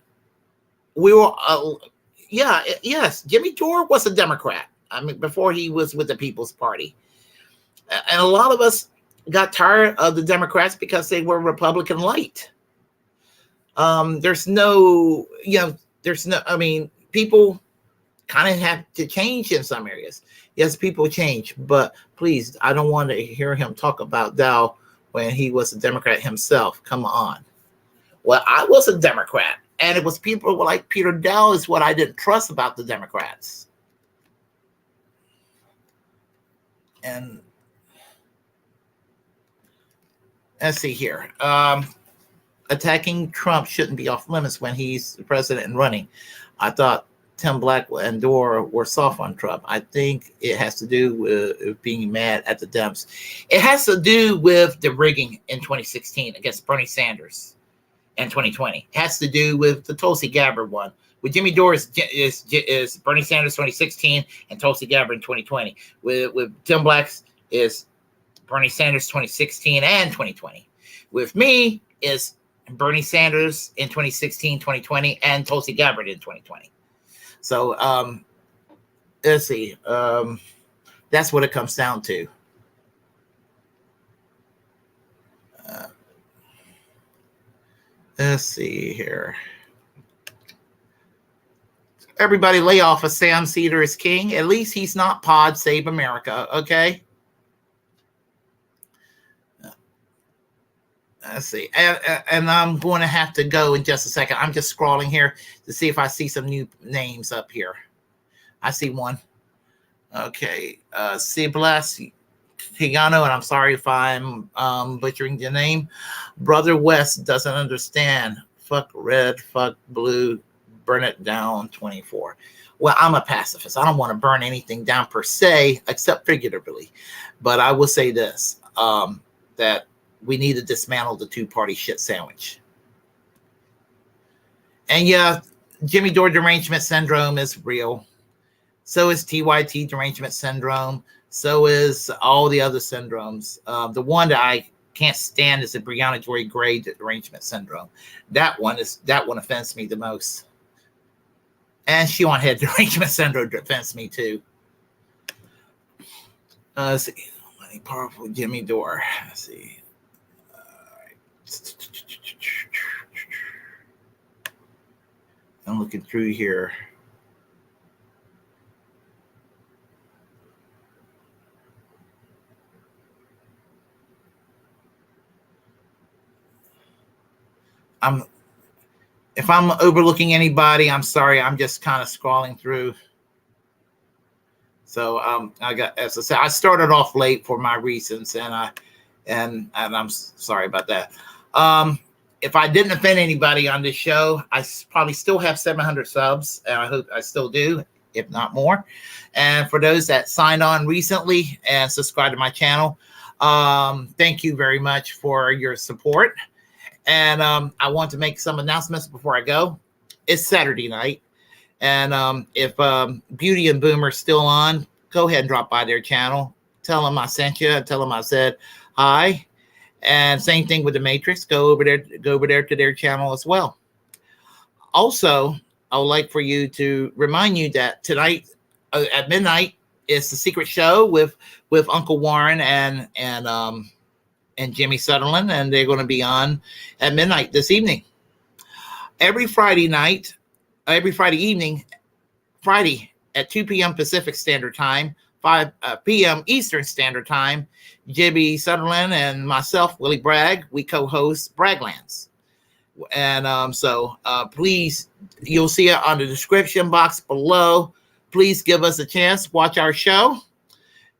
we were, yes, Jimmy Dore was a Democrat. I mean, before he was with the People's Party. And a lot of us got tired of the Democrats because they were Republican light. There's no, I mean, people kind of have to change in some areas. Yes, people change, but please, I don't want to hear him talk about Daou when he was a Democrat himself. Come on. Well, I was a Democrat, and it was people like Peter Daou is what I didn't trust about the Democrats. And let's see here. Attacking Trump shouldn't be off limits when he's the president and running. I thought Tim Black and Dore were soft on Trump. I think it has to do with being mad at the Dems. It has to do with the rigging in 2016 against Bernie Sanders in 2020. It has to do with the Tulsi Gabbard one. With Jimmy Dore is Bernie Sanders 2016 and Tulsi Gabbard in 2020. With Tim Black is Bernie Sanders 2016 and 2020. With me is Bernie Sanders in 2016, 2020, and Tulsi Gabbard in 2020. So let's see. That's what it comes down to. Let's see here. Everybody lay off of Sam Cedar is king. At least he's not Pod Save America, okay? Let's see. And I'm going to have to go in just a second. I'm just scrolling here to see if I see some new names up here. I see one. Okay. Ciblas Higano, and I'm sorry if I'm butchering the name. Brother West doesn't understand. Fuck red, fuck blue, burn it down 24. Well, I'm a pacifist. I don't want to burn anything down per se, except figuratively. But I will say this, that we need to dismantle the two-party shit sandwich. And yeah, Jimmy Dore derangement syndrome is real. So is TYT derangement syndrome. So is all the other syndromes. The one that I can't stand is the Breonna Joy Gray derangement syndrome. That one offends me the most. And Sean Head derangement syndrome offends me too. Let's see. Mighty powerful Jimmy Dore. Let's see. I'm looking through here. If I'm overlooking anybody, I'm sorry. I'm just kind of scrolling through. So as I said, I started off late for my reasons, and I'm sorry about that. If I didn't offend anybody on this show, I probably still have 700 subs, and I hope I still do, if not more. And for those that signed on recently and subscribed to my channel, thank you very much for your support. And I want to make some announcements before I go. It's Saturday night, and if Beauty and Boom are still on, go ahead and drop by their channel. Tell them I sent you. Tell them I said hi. And same thing with the Matrix. Go over there to their channel as well. Also, I would like for you to remind you that tonight at midnight is the secret show with Uncle Warren and Jimmy Sutherland, and they're going to be on at midnight this evening. Every Friday evening at 2 p.m. Pacific Standard Time, 5 p.m. Eastern Standard Time, Jimmy Sutherland and myself, Willie Bragg, we co-host Braglands. And so please, you'll see it on the description box below. Please give us a chance, watch our show,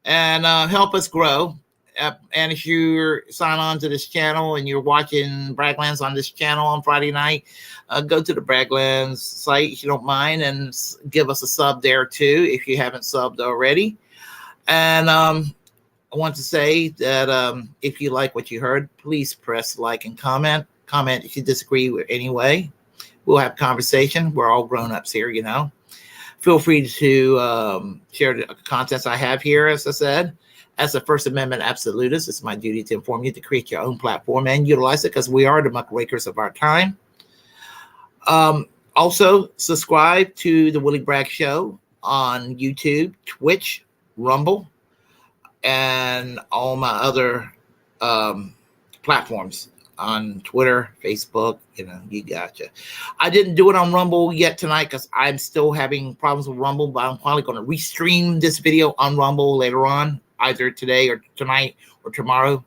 and help us grow. And if you sign on to this channel and you're watching Braglands on this channel on Friday night, go to the Braglands site if you don't mind and give us a sub there too if you haven't subbed already. And I want to say that if you like what you heard, please press like and comment. Comment if you disagree with any way. We'll have conversation. We're all grown-ups here, you know. Feel free to share the contents I have here, as I said. As a First Amendment absolutist, it's my duty to inform you to create your own platform and utilize it because we are the muckrakers of our time. Also, subscribe to the Willie Bragg Show on YouTube, Twitch, Rumble, and all my other platforms on Twitter, Facebook. You gotcha. I didn't do it on Rumble yet tonight because I'm still having problems with Rumble, but I'm probably going to restream this video on Rumble later on, either today or tonight or tomorrow,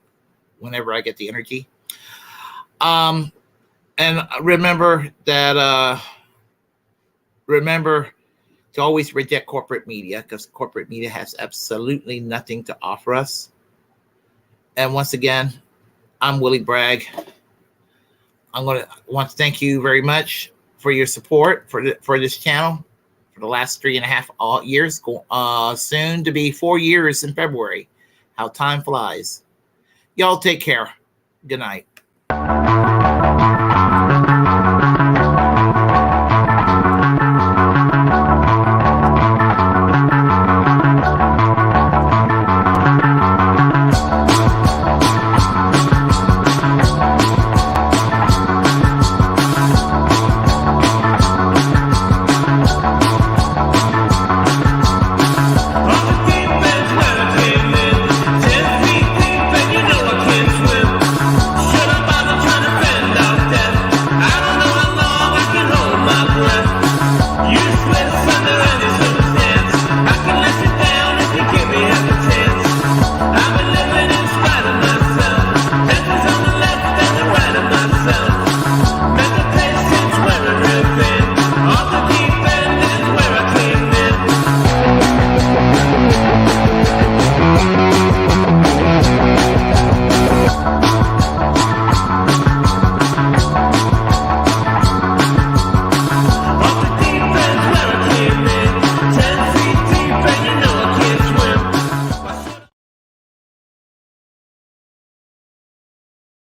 whenever I get the energy. And remember that remember to always reject corporate media, because corporate media has absolutely nothing to offer us. And once again, I'm Willie Bragg. I want to thank you very much for your support for this channel for the last 3.5 years, soon to be 4 years in February. How time flies. Y'all take care. Good night.